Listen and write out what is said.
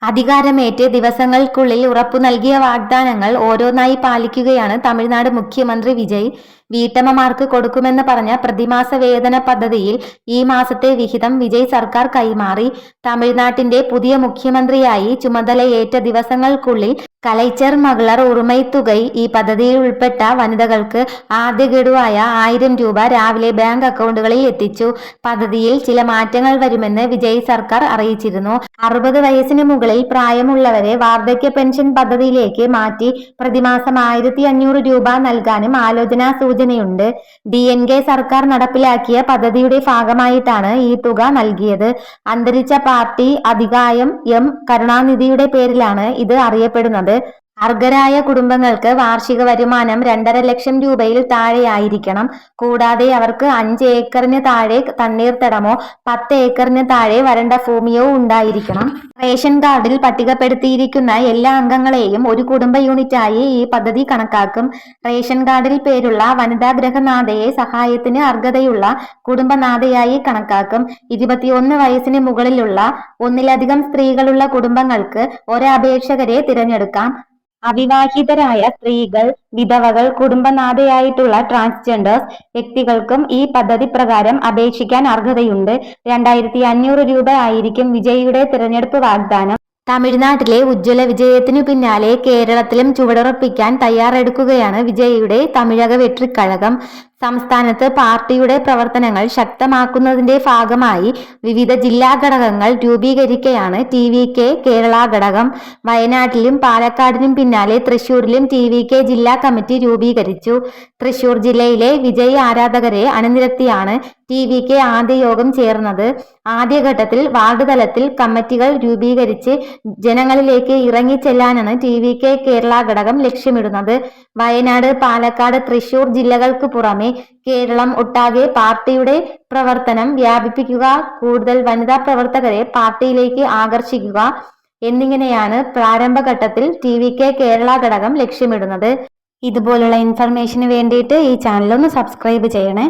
അധികാരമേറ്റ് ദിവസങ്ങൾക്കുള്ളിൽ ഉറപ്പു നൽകിയ വാഗ്ദാനങ്ങൾ ഓരോന്നായി പാലിക്കുകയാണ് തമിഴ്നാട് മുഖ്യമന്ത്രി വിജയ്. വീട്ടമ്മമാർക്ക് കൊടുക്കുമെന്ന് പറഞ്ഞ പ്രതിമാസ വേതന പദ്ധതിയിൽ ഈ മാസത്തെ വിഹിതം വിജയ് സർക്കാർ കൈമാറി. തമിഴ്നാട്ടിന്റെ പുതിയ മുഖ്യമന്ത്രിയായി ചുമതലയേറ്റ ദിവസങ്ങൾക്കുള്ളിൽ കലൈച്ചർ മകളർ ഉറുമൈത്തുകൈ ഈ പദ്ധതിയിൽ ഉൾപ്പെട്ട വനിതകൾക്ക് ആദ്യ ഗഡുവായ 1000 രൂപ രാവിലെ ബാങ്ക് അക്കൗണ്ടുകളിൽ എത്തിച്ചു. പദ്ധതിയിൽ ചില മാറ്റങ്ങൾ വരുമെന്ന് വിജയ് സർക്കാർ അറിയിച്ചിരുന്നു. 60 വയസ്സിന് മുകളിൽ പ്രായമുള്ളവരെ വാർദ്ധക്യ പെൻഷൻ പദ്ധതിയിലേക്ക് മാറ്റി പ്രതിമാസം 1500 രൂപ നൽകാനും ആലോചനാ സൂചനയുണ്ട്. DNK സർക്കാർ നടപ്പിലാക്കിയ പദ്ധതിയുടെ ഭാഗമായിട്ടാണ് ഈ തുക നൽകിയത്. അന്തരിച്ച പാർട്ടി അധികായം M കരുണാനിധിയുടെ പേരിലാണ് ഇത് അറിയപ്പെടുന്നത്. അർഹരായ കുടുംബങ്ങൾക്ക് വാർഷിക വരുമാനം 2.5 ലക്ഷം രൂപയിൽ താഴെയായിരിക്കണം. കൂടാതെ അവർക്ക് 5 ഏക്കറിന് താഴെ തണ്ണീർത്തടമോ 10 ഏക്കറിന് താഴെ വരണ്ട ഭൂമിയോ ഉണ്ടായിരിക്കണം. റേഷൻ കാർഡിൽ പട്ടികപ്പെടുത്തിയിരിക്കുന്ന എല്ലാ അംഗങ്ങളെയും ഒരു കുടുംബ യൂണിറ്റായി ഈ പദ്ധതി കണക്കാക്കും. റേഷൻ കാർഡിൽ പേരുള്ള വനിതാ ഗൃഹനാഥയെ സഹായത്തിന് അർഹതയുള്ള കുടുംബനാഥയായി കണക്കാക്കും. 21 വയസ്സിന് മുകളിലുള്ള ഒന്നിലധികം സ്ത്രീകളുള്ള കുടുംബങ്ങൾക്ക് ഒരപേക്ഷകരെ തിരഞ്ഞെടുക്കാം. അവിവാഹിതരായ സ്ത്രീകൾ, വിധവകൾ, കുടുംബനാഥയായിട്ടുള്ള ട്രാൻസ്ജെൻഡേഴ്സ് വ്യക്തികൾക്കും ഈ പദ്ധതി പ്രകാരം അപേക്ഷിക്കാൻ അർഹതയുണ്ട്. 2500 രൂപ ആയിരിക്കും വിജയിയുടെ തിരഞ്ഞെടുപ്പ് വാഗ്ദാനം. തമിഴ്നാട്ടിലെ ഉജ്ജ്വല വിജയത്തിനു പിന്നാലെ കേരളത്തിലും ചുവടുറപ്പിക്കാൻ തയ്യാറെടുക്കുകയാണ് വിജയിയുടെ തമിഴക വെട്രിക്കഴകം. സംസ്ഥാനത്ത് പാർട്ടിയുടെ പ്രവർത്തനങ്ങൾ ശക്തമാക്കുന്നതിന്റെ ഭാഗമായി വിവിധ ജില്ലാ ഘടകങ്ങൾ രൂപീകരിക്കുകയാണ് TVK കേരള ഘടകം. വയനാട്ടിലും പാലക്കാടിനും പിന്നാലെ തൃശൂരിലും TVK ജില്ലാ കമ്മിറ്റി രൂപീകരിച്ചു. തൃശൂർ ജില്ലയിലെ വിജയ് ആരാധകരെ അണിനിരത്തിയാണ് TVK ആദ്യ യോഗം ചേർന്നത്. ആദ്യഘട്ടത്തിൽ വാർഡ് തലത്തിൽ കമ്മിറ്റികൾ രൂപീകരിച്ച് ജനങ്ങളിലേക്ക് ഇറങ്ങിച്ചെല്ലാനാണ് TVK കേരള ഘടകം ലക്ഷ്യമിടുന്നത്. വയനാട്, പാലക്കാട്, തൃശൂർ ജില്ലകൾക്ക് പുറമെ കേരളം ഒട്ടാകെ പാർട്ടിയുടെ പ്രവർത്തനം വ്യാപിപ്പിക്കുക, കൂടുതൽ വനിതാ പ്രവർത്തകരെ പാർട്ടിയിലേക്ക് ആകർഷിക്കുക എന്നിങ്ങനെയാണ് പ്രാരംഭഘട്ടത്തിൽ TVK കേരള ഘടകം ലക്ഷ്യമിടുന്നത്. ഇതുപോലുള്ള ഇൻഫർമേഷന് വേണ്ടിയിട്ട് ഈ ചാനൽ ഒന്ന് സബ്സ്ക്രൈബ് ചെയ്യണേ.